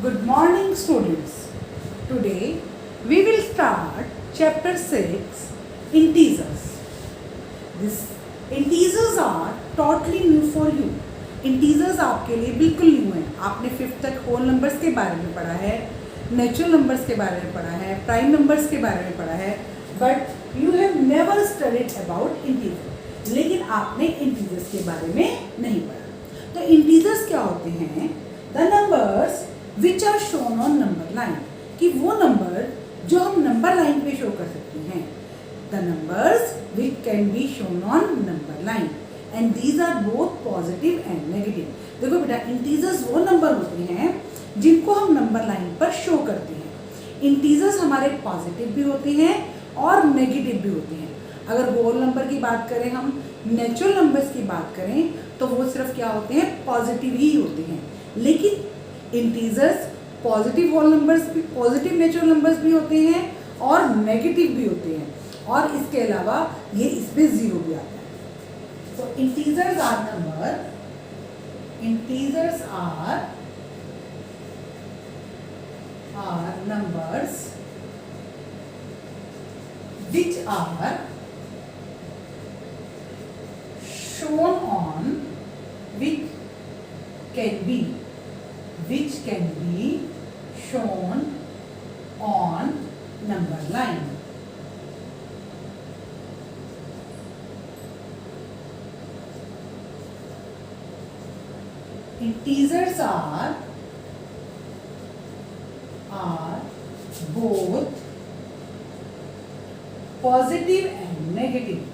Good morning, students. Today we will start chapter 6 Integers. This integers are totally new for you. Integers आपके लिए बिल्कुल new हैं. आपने 5th तक whole numbers के बारे में पढ़ा है, नेचुरल नंबर्स के बारे में पढ़ा है, प्राइम नंबर्स के बारे में पढ़ा है, but you have never studied about integer. लेकिन आपने इंटीजर्स के बारे में नहीं पढ़ा. तो इंटीजर्स क्या होते हैं? The numbers which are shown on number line, कि वो नंबर जो हम नंबर लाइन पे शो कर सकते हैं. The numbers which can be shown on number line and these are both positive and negative. देखो बेटा, इंटीजर्स वो नंबर होते हैं जिनको हम नंबर लाइन पर शो करते हैं. इंटीजर्स हमारे पॉजिटिव भी होते हैं और नेगेटिव भी होते हैं. अगर होल नंबर की बात करें, हम नेचुरल नंबर्स की बात करें, तो वो सिर्फ क्या होते हैं? पॉजिटिव ही होते हैं. लेकिन इंटीजर्स पॉजिटिव होल नंबर्स भी, पॉजिटिव नेचुरल नंबर्स भी होते हैं और नेगेटिव भी होते हैं. और इसके अलावा ये इसमें जीरो भी आता है. तो integers are number, integers are numbers which are shown on, which can be shown on number line. Integers are both positive and negative.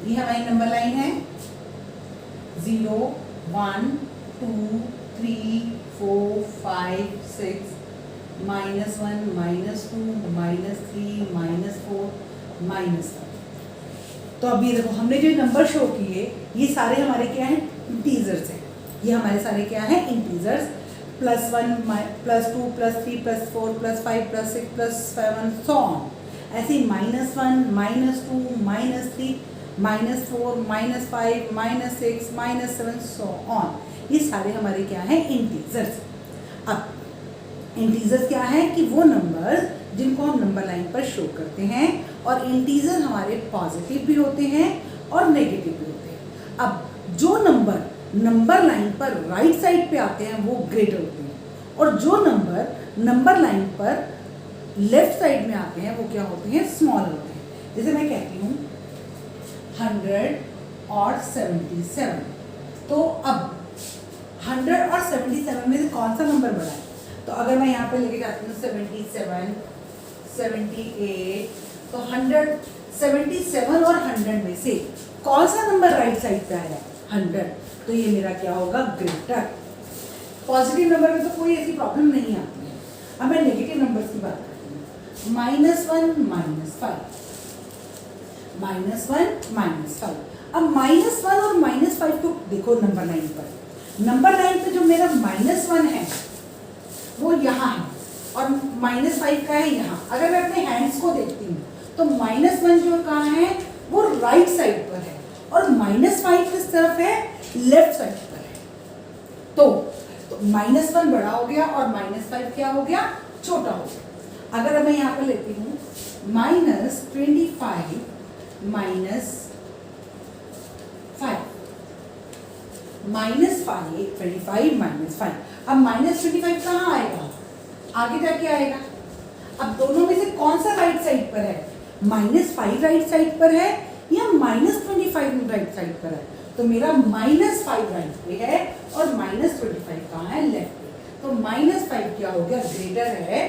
ये हमारी नंबर लाइन है. 0, 1, 2, 3, 4, 5, 6, -1, -2, -3, -4, -1. तो अभी देखो, हमने जो नंबर शो किए ये सारे हमारे क्या हैं? इंटीजर्स हैं. ये हमारे सारे क्या हैं? इंटीजर्स. +1, +2, +3, +4, +5, +6, +7 so on. ऐसे ही -1, -2, -3, -4, -5, -6, -7 सो ऑन. ये सारे हमारे क्या हैं? इंटीजर्स. अब इंटीजर्स क्या है? कि वो नंबर जिनको हम नंबर लाइन पर शो करते हैं. और इंटीजर हमारे पॉजिटिव भी होते हैं और नेगेटिव भी होते हैं. अब जो नंबर नंबर लाइन पर राइट साइड पे आते हैं वो ग्रेटर होते हैं, और जो नंबर नंबर लाइन पर लेफ्ट साइड में आते हैं वो क्या होते हैं? स्मॉलर होते हैं. जैसे मैं कहती हूँ 100 और 77. तो अब 100 और 77 में से कौन सा नंबर बड़ा है? तो अगर मैं यहाँ पे लेके जाती हूँ 77, 78, तो 177 और 100 में से कौन सा नंबर राइट साइड पे आया? 100. तो ये मेरा क्या होगा? ग्रेटर. पॉजिटिव नंबर में तो कोई ऐसी प्रॉब्लम नहीं आती है. अब मैं नेगेटिव नंबर्स की बात करती हूँ. -1, -5, -1, -5. अब -1 और -5 को देखो नंबर लाइन पर. नंबर लाइन पे जो मेरा -1 है वो यहाँ है और -5 का है यहाँ. अगर मैं अपने हैंड्स को देखती हूँ तो -1 जो कहाँ है? वो राइट साइड पर है और -5 किस तरफ है? लेफ्ट साइड पर है. तो -1 बड़ा हो गया और -5 क्या हो गया? छोटा हो गया. अगर मैं यहाँ पर लेती हूँ -25 -5, -25 -5. अब -25 कहाँ आएगा? आगे जाके आएगा. अब दोनों में से कौन सा राइट साइड पर है? -5 राइट साइड पर है या -25 राइट साइड पर है? तो मेरा -5 राइट पे है और -25 कहाँ है? लेफ्ट पे. तो -5 क्या हो गया? ग्रेटर है.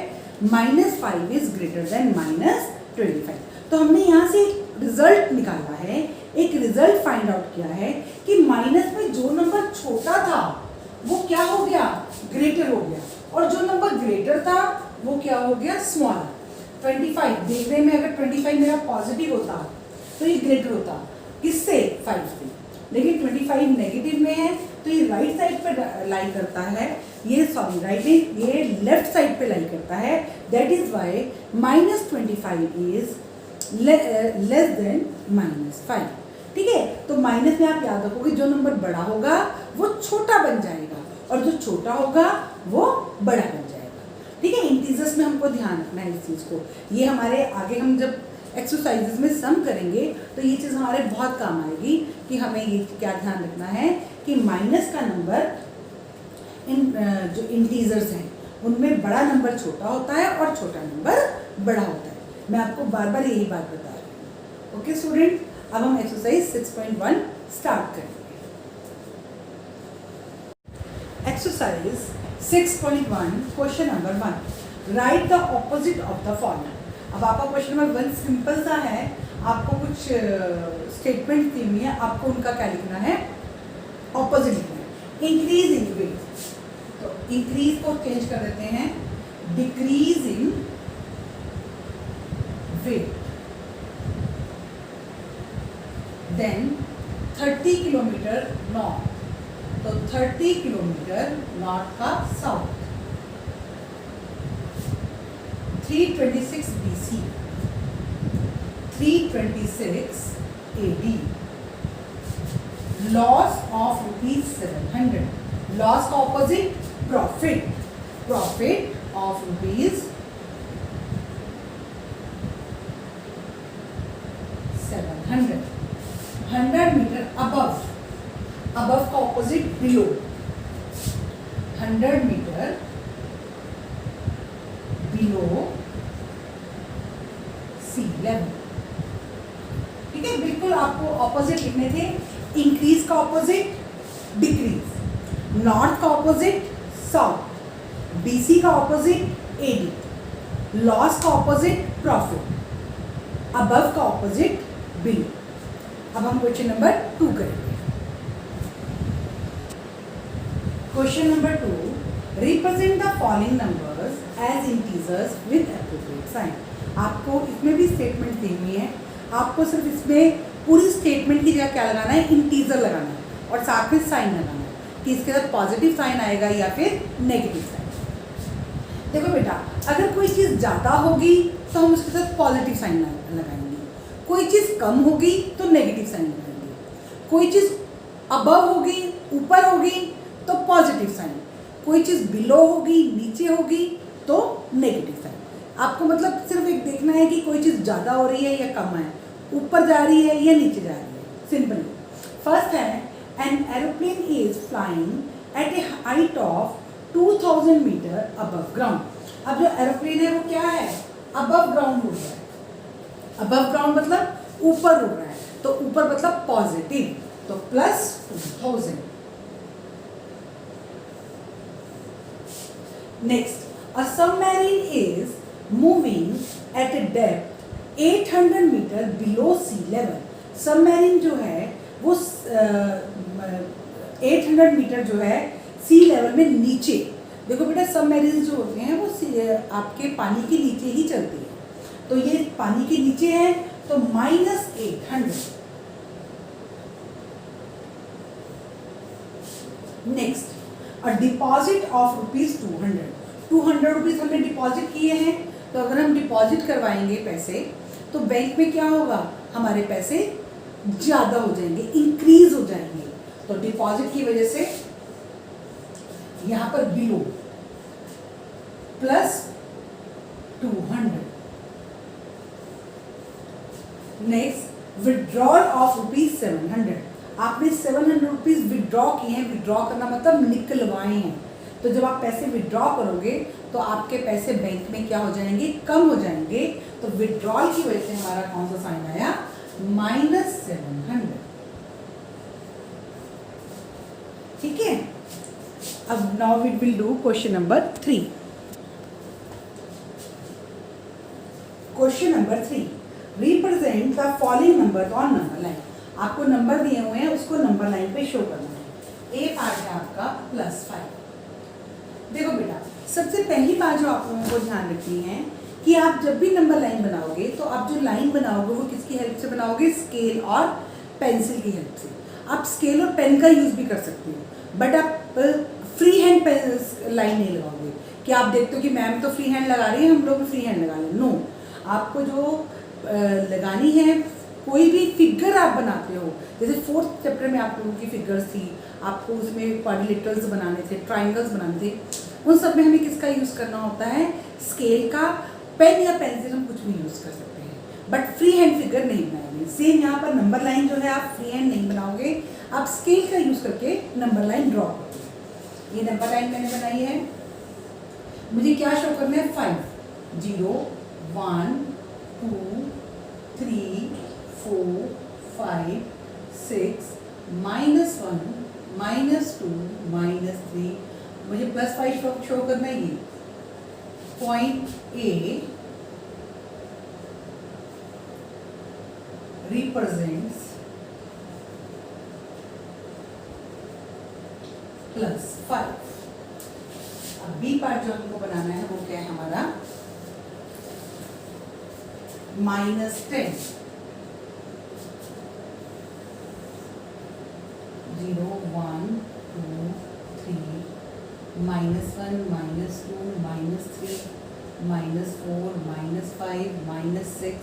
-5 इज ग्रेटर देन -25. तो हमने यहाँ से रिजल्ट निकाला है, एक रिजल्ट फाइंड आउट किया है कि माइनस में जो नंबर छोटा था वो क्या हो गया? ग्रेटर हो गया. और जो नंबर ग्रेटर था वो क्या हो गया? स्मॉलर. 25 देखने में अगर 25 मेरा पॉजिटिव होता तो ये ग्रेटर होता. किससे? 5 से. लेकिन 25 नेगेटिव में है तो ये राइट साइड पे लाई करता है. ये सॉरी राइट में, ये लेफ्ट साइड पे लाई करता है. That is why -25 is less than -5. ठीक है, तो माइनस में आप याद रखोगे जो नंबर बड़ा होगा वो छोटा बन जाएगा और जो छोटा होगा वो बड़ा बन जाएगा। ठीक है, इंटीजर्स में हमको ध्यान रखना है इस चीज़ को। ये हमारे आगे हम जब एक्सरसाइजेस में सम करेंगे तो ये चीज़ हमारे बहुत काम आएगी कि हमें ये क्या ध्यान रखना है कि माइनस का नंबर जो इंटीजर्स हैं उनमें बड़ा नंबर छोटा होता है और छोटा नंबर बड़ा होता है। मैं आपको बार बार यही बात बता रही हूँ। ओके स्टूडेंट, अब हम एक्सरसाइज 6.1 स्टार्ट करेंगे। Exercise 6.1 question number 1, right the opposite of the following. अब आपका क्वेश्चन नंबर 1 सिंपल सा है, आपको कुछ स्टेटमेंट दी हुई है, आपको उनका क्या लिखना है, ऑपोजिट लिखना है। इंक्रीज इन वेट, तो इंक्रीज को चेंज कर देते हैं decrease in weight. Then 30 kilometre north, तो 30 किलोमीटर नॉर्थ का south. 326 BC, 326 AD। Loss of ₹700, loss का opposite profit, profit of ₹700। 100 metre above, above का opposite below, 100 metre below sea level. ठीक है, बिल्कुल आपको ऑपोजिट लिखने थे। इंक्रीज का ऑपोजिट डिक्रीज, नॉर्थ का ऑपोजिट साउथ, बीसी का ऑपोजिट एडी, लॉस का ऑपोजिट प्रॉफिट, अबव का ऑपोजिट बिलो। अब हम क्वेश्चन नंबर 2 करेंगे। Question number 2, represent the following numbers as integers with appropriate sign. आपको इसमें भी स्टेटमेंट दी हुई है, आपको सिर्फ इसमें पूरी स्टेटमेंट की जगह क्या लगाना है, इंटीजर लगाना है और साथ में साइन लगाना है कि इसके साथ पॉजिटिव साइन आएगा या फिर नेगेटिव साइन। देखो बेटा, अगर कोई चीज़ ज़्यादा होगी तो हम उसके साथ पॉजिटिव साइन लगाएंगे, कोई चीज़ कम होगी तो नेगेटिव साइन लगाएंगे, कोई चीज़ अबव होगी, ऊपर होगी तो पॉजिटिव साइन, कोई चीज़ बिलो होगी, नीचे होगी तो नेगेटिव साइन। आपको मतलब सिर्फ एक देखना है कि कोई चीज़ ज़्यादा हो रही है या कम है, ऊपर जा रही है या नीचे जा रही है, सिंपल। फर्स्ट है, an aeroplane is flying at a height of 2000 metre above ground. अब जो एरोप्लेन है वो क्या है, अबव ग्राउंड उड़ रहा है। अबव ग्राउंड मतलब ऊपर उड़ रहा है, तो ऊपर मतलब पॉजिटिव, तो plus 2000। Next, a submarine is moving at a depth 800 metre below sea level। Submarine जो है वो 800 मीटर जो है सी लेवल में नीचे। देखो बेटा, सबमरीन जो होते हैं वो आपके पानी के नीचे ही चलती है, तो ये पानी के नीचे है तो -800। Next, a deposit of ₹200, 200 rupees हमने डिपॉजिट किए हैं, तो अगर हम डिपॉजिट करवाएंगे पैसे तो बैंक में क्या होगा, हमारे पैसे ज़्यादा हो जाएंगे, इंक्रीज हो जाएंगे। तो डिपॉजिट की वजह से यहाँ पर below plus 200। Next, withdrawal of ₹700, आपने 700 रुपीज़ विड्रॉ किए हैं। विड्रॉ करना मतलब निकलवाए हैं, तो जब आप पैसे विड्रॉ करोगे तो आपके पैसे बैंक में क्या हो जाएंगे, कम हो जाएंगे। तो विड्रॉल की वजह से हमारा कौन सा साइन आया, -700। ठीक है, अब now we will do question number 3। Question number 3, represent the following number on number line. आपको नंबर दिए हुए हैं, उसको नंबर लाइन पे शो करना है। ए पार्ट है आपका +5। देखो बेटा, सबसे पहली बात जो आप लोगों को ध्यान रखनी है कि आप जब भी नंबर लाइन बनाओगे तो आप जो लाइन बनाओगे वो किसकी हेल्प से बनाओगे, स्केल और पेंसिल की हेल्प से। आप स्केल और पेन का यूज़ भी कर सकते हो, बट आप फ्री हैंड लाइन नहीं लगाओगे। कि आप देखते हो कि मैम तो फ्री हैंड लगा रही है, हम लोग भी फ्री हैंड लगा लें, नो। आपको जो लगानी है कोई भी फिगर आप बनाते हो, जैसे 4th चैप्टर में आप लोगों की फिगर्स थी, आपको उसमें क्वाड्रिलेटरल्स बनाने थे, ट्राइंगल्स बनाने थे, उन सब में हमें किसका यूज़ करना होता है, स्केल का। पेन या पेंसिल हम कुछ भी यूज़ कर सकते हैं, बट फ्री हैंड फिगर नहीं बनाएंगे। सेम यहाँ पर नंबर लाइन जो है आप फ्री हैंड नहीं बनाओगे, आप स्केल का यूज़ करके नंबर लाइन ड्रॉ करोगे। ये नंबर लाइन मैंने बनाई है, मुझे क्या शो करना है, 5 0 1 2 3 4 5 6 -1 -2 -3, मुझे +5 शो करना है। ये पॉइंट ए रिप्रेजेंट्स +5। अब बी पार्ट जो हमको बनाना है वो क्या है हमारा, -10 0 1 2 3 -1 -2 -3 -4 -5 -6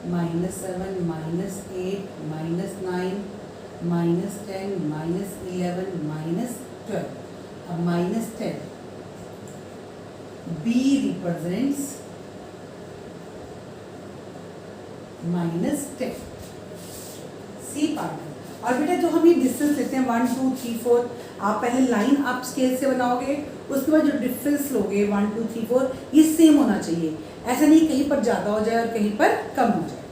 -7 -8 -9 -10 -11 -12। अब -10 B represents -10, C पार्ट। और बेटा जो हम ये डिस्टेंस लेते हैं 1 2 3 4, आप पहले लाइन आप स्केल से बनाओगे, उसके बाद जो डिफरेंस लोगे 1 2 3 4 ये सेम होना चाहिए, ऐसा नहीं कहीं पर ज़्यादा हो जाए और कहीं पर कम हो जाए।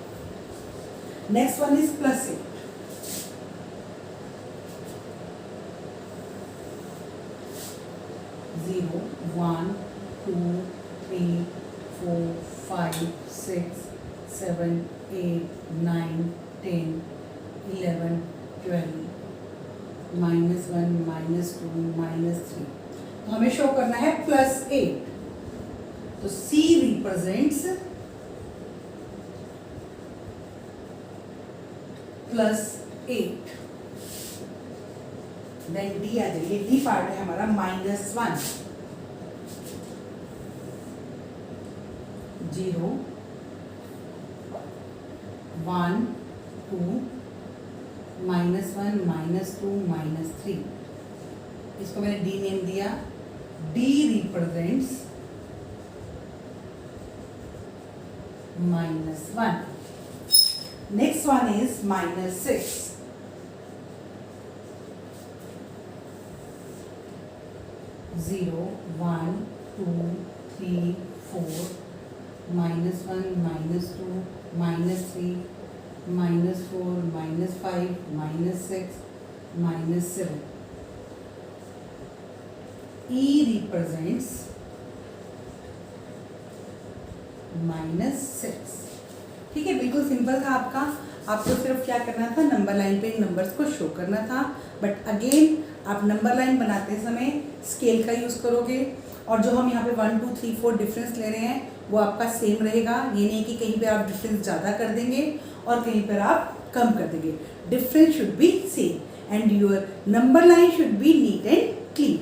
नेक्स्ट वन इज +8, 0 1 2 3 4 5 6 7 8 9 10 11 12 -1 -2 -3, तो हमें शो करना है +8, तो C रिप्रेजेंट्स +8। देन D आ जाइए, D पार्ट है हमारा -1 0 1 2 -1 -2 -3, इसको मैंने D नेम दिया। D represents -1। Next one is -6, 0 1 2 3 4 -1 -2 -3 -4 -5 -6 -7। E represents -6। ठीक है, बिल्कुल सिंपल था आपका, आपको सिर्फ क्या करना था, नंबर लाइन पे नंबर्स को शो करना था। बट अगेन आप नंबर लाइन बनाते समय स्केल का यूज़ करोगे, और जो हम यहाँ पे 1 2 3 4 डिफरेंस ले रहे हैं वो आपका सेम रहेगा। ये नहीं कि कहीं पे आप डिफरेंस ज़्यादा कर देंगे और कहीं पर आप कम कर देंगे। Difference should be same and your number line should be neat and clean.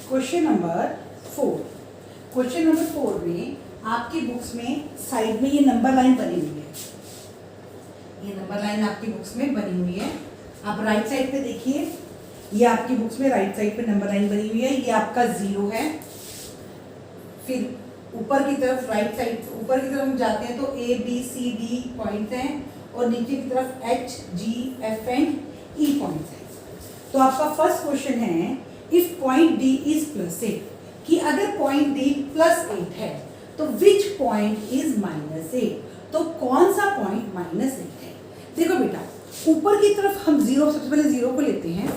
Question number 4, question number 4 में आपकी बुक्स में साइड में ये नंबर लाइन बनी हुई है, ये नंबर लाइन आपकी बुक्स में बनी हुई है। आप राइट साइड पे देखिए, ये आपकी बुक्स में राइट साइड पे नंबर लाइन बनी हुई है, ये आपका 0 है। फिर ऊपर की तरफ राइट साइड, ऊपर की तरफ हम जाते हैं तो A B C D points हैं, और नीचे की तरफ H G F and E points हैं। तो आपका फर्स्ट क्वेश्चन है, इफ पॉइंट D इज +8, कि अगर पॉइंट D +8 है तो विच पॉइंट इज -8, तो कौन सा पॉइंट -8 है। देखो बेटा, ऊपर की तरफ हम 0, सबसे पहले 0 को लेते हैं।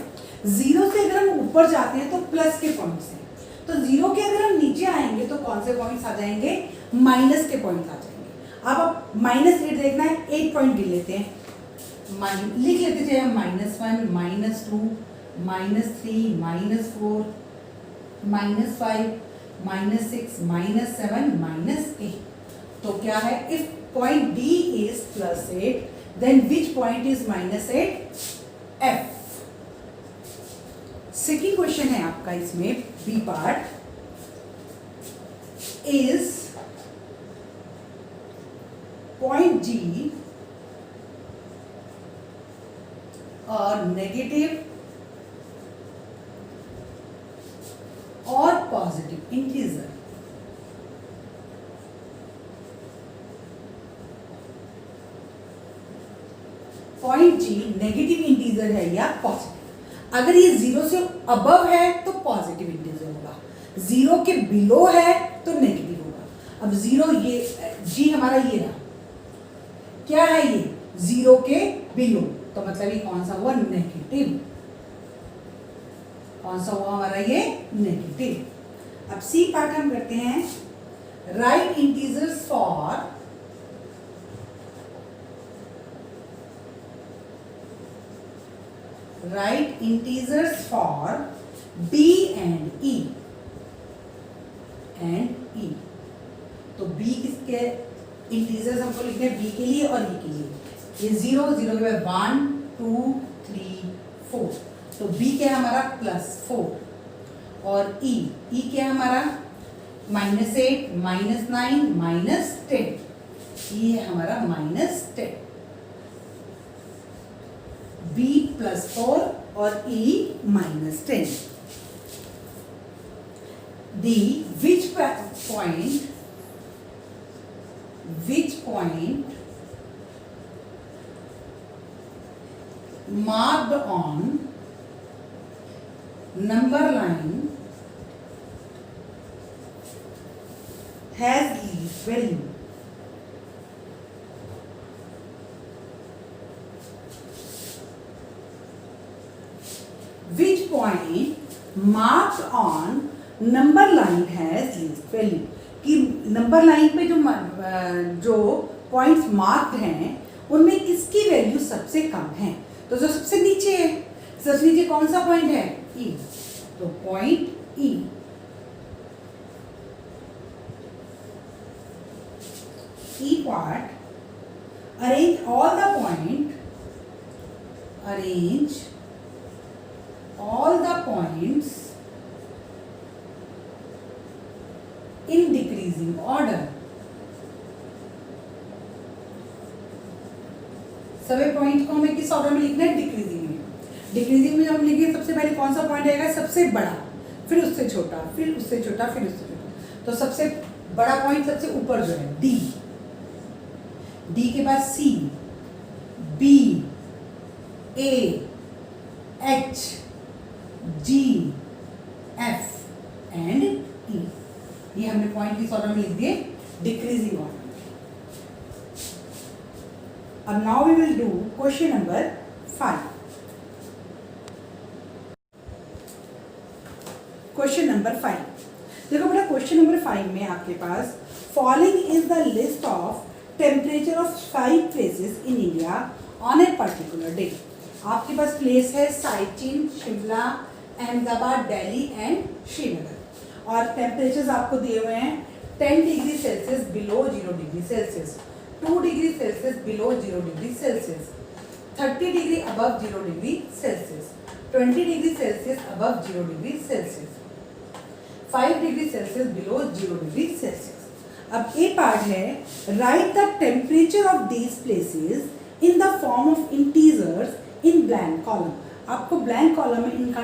0 से अगर हम ऊपर जाते हैं तो प्लस के पॉइंट्स हैं, तो 0 के अगर हम नीचे आएंगे तो कौन से पॉइंट्स आ जाएंगे, माइनस के पॉइंट्स आ जाएंगे। अब आप -8 देखना है, 8 पॉइंट गिन लेते हैं, लिख लेते थे हम -1 -2 -3 -4 -5 -6 -7 -8। तो क्या है, if point D is +8 then which point is -8, F। Second question है आपका इसमें B part, is point G और नेगेटिव और positive integer. Point G negative integer है या पॉजिटिव। अगर ये 0 से अबव है तो पॉजिटिव इंटीजर होगा, 0 के बिलो है तो नेगेटिव होगा। अब 0 ये जी हमारा ये रहा, क्या है ये 0 के बिलो, तो मतलब ये कौन सा हुआ नेगेटिव, कौन सा हुआ हमारा ये नेगेटिव। अब सी पार्ट हम करते हैं, right integers for write integers for b and e तो b किसके इंटीजर्स हमको लिखने हैं b के लिए और e के लिए। ये 0 0 के बाद 1 2 3 4, तो b क्या है हमारा +4 और e क्या है हमारा -8 -9 -10, ये है हमारा -10। b +4 और e -10। the which point marked on number line has least value। which point marked on number line has least value, कि नंबर लाइन पे जो पॉइंट्स मार्क्ड हैं उनमें किसकी वैल्यू सबसे कम है। तो जो सबसे नीचे है, सबसे नीचे कौन सा पॉइंट है E, तो point E। E part, arrange all the points in decreasing order। सभी पॉइंट को हमें किस ऑर्डर में लिखना है, डिक्रीजिंग में। डिक्रीजिंग में जब हम लिखेंगे सबसे पहले कौन सा पॉइंट आएगा, सबसे बड़ा, फिर उससे छोटा, फिर उससे छोटा, फिर उससे छोटा। तो सबसे बड़ा पॉइंट सबसे ऊपर जो है डी के बाद C, B, A, H, G, F and E। ये हमने पॉइंट किस ऑर्डर में लिख दिए, डिक्रीजिंग ऑर्डर। अब now we will do question number 5। Question number 5, देखो बेटा क्वेश्चन नंबर 5 में आपके पास following is the list of temperature of 5 places in India on a particular day. आपके पास प्लेस है साइचिन, शिमला, अहमदाबाद, दिल्ली एंड श्रीनगर, और टेम्परेचर्स आपको दिए हुए हैं 10 degree Celsius below 0 degree Celsius, 2 degree Celsius below 0 degree Celsius, 30 degree above 0 degree Celsius, 20 degree Celsius above 0 degree Celsius, 5 degree Celsius below 0 degree Celsius. अब ए part है, right the temperature of these places in the form of integers in blank column. आपको blank column में इनका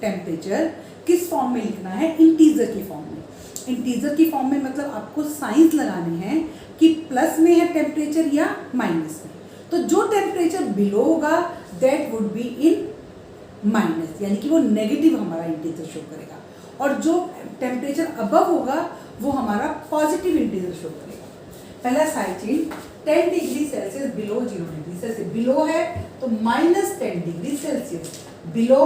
temperature किस form में लिखना है, integer की फॉर्म में। इंटीजर की फॉर्म में मतलब आपको साइंस लगाने हैं कि प्लस में है टेम्परेचर या माइनस में। तो जो टेम्परेचर बिलो होगा that would be in minus, यानी कि वो नेगेटिव हमारा इंटीजर शो करेगा, और जो टेम्परेचर अबव होगा वो हमारा पॉजिटिव इंटीजर शो करेगा। पहला Siachen 10 degree Celsius below 0 degree Celsius, below है तो -10 degree Celsius, below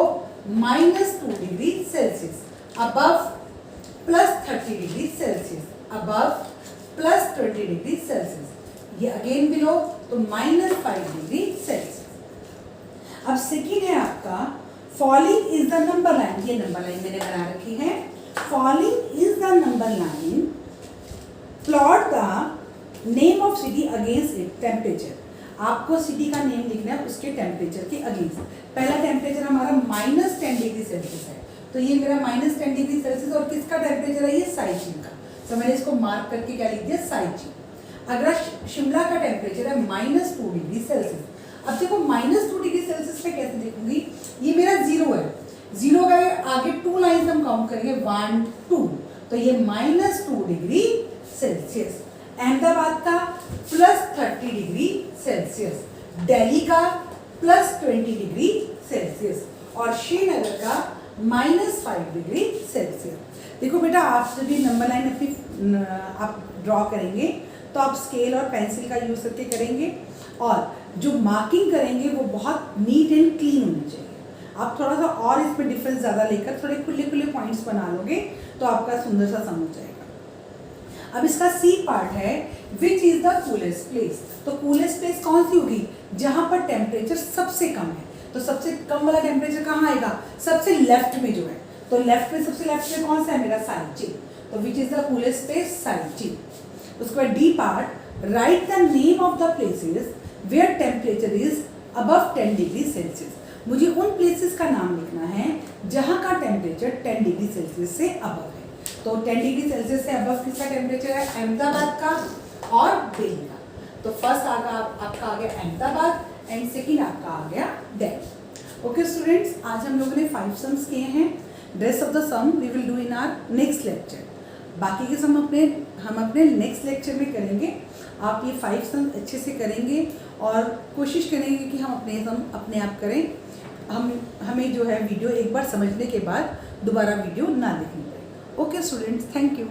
-2 degree Celsius, above +30 degree Celsius, above +20 degree Celsius, ये अगेन बिलो तो -5 डिग्री सेल्सियस। अब सेकेंड है आपका following is the number line, ये नंबर लाइन मैंने बना रखी है। Following is the number line, plot the name of city against it temperature. आपको सिटी का नेम लिखना है उसके टेम्परेचर के अगेंस्ट। पहला टेम्परेचर हमारा -10 डिग्री सेल्सियस है, तो ये मेरा -10 डिग्री सेल्सियस, और किसका टेम्परेचर है, ये साइचिन का, तो मैंने इसको मार्क करके क्या लिख दिया, साइचिन। अगर शिमला का टेम्परेचर है -2 डिग्री सेल्सियस, अब देखो -2 डिग्री सेल्सियस में कैसे देखूंगी, ये मेरा 0 है, 0 का आगे 2 लाइन हम काउंट करेंगे 1 2, तो ये -2 डिग्री सेल्सियस। अहमदाबाद का +30 डिग्री सेल्सियस, दिल्ली का +20 डिग्री सेल्सियस और श्रीनगर का -5 डिग्री सेल्सियस। देखो बेटा, आप जब ये नंबर लाइन अपनी आप ड्रॉ करेंगे तो आप स्केल और पेंसिल का यूज़ करके करेंगे और जो मार्किंग करेंगे वो बहुत नीट एंड क्लीन होनी चाहिए। आप थोड़ा सा और इसमें डिफरेंस ज़्यादा लेकर थोड़े खुले खुले पॉइंट्स बना लोगे तो आपका सुंदर सा सम हो जाएगा। अब इसका सी पार्ट है, विच इज़ द कूलेस्ट प्लेस। तो कूलेस्ट प्लेस कौन सी होगी, जहाँ पर टेम्परेचर सबसे कम है। तो सबसे कम वाला टेम्परेचर कहाँ आएगा, सबसे लेफ्ट में जो है, तो लेफ्ट में सबसे लेफ्ट में कौन सा है मेरा, साइचिन। तो which is the coolest place, Siachen. उसके बाद D part, write the name of the places where temperature is above 10 degree Celsius. मुझे उन प्लेसेस का नाम लिखना है जहाँ का टेम्परेचर 10 डिग्री सेल्सियस से अबव है। तो 10 डिग्री सेल्सियस से अबव किसका टेम्परेचर है, अहमदाबाद का और दिल्ली का। तो फर्स्ट आपका आ गया अहमदाबाद एंड सेकेंड आपका आ गया दिल्ली। ओके स्टूडेंट्स, आज हम लोगों ने 5 सम्स किए हैं। Rest of the sum we will do in our next lecture. बाकी के सम हम अपने नेक्स्ट लेक्चर में करेंगे। आप ये 5 सम अच्छे से करेंगे और कोशिश करेंगे कि हम अपने सम अपने आप करें। हमें जो है वीडियो एक बार समझने के बाद दोबारा वीडियो ना देखनी पड़े। Okay students, thank you.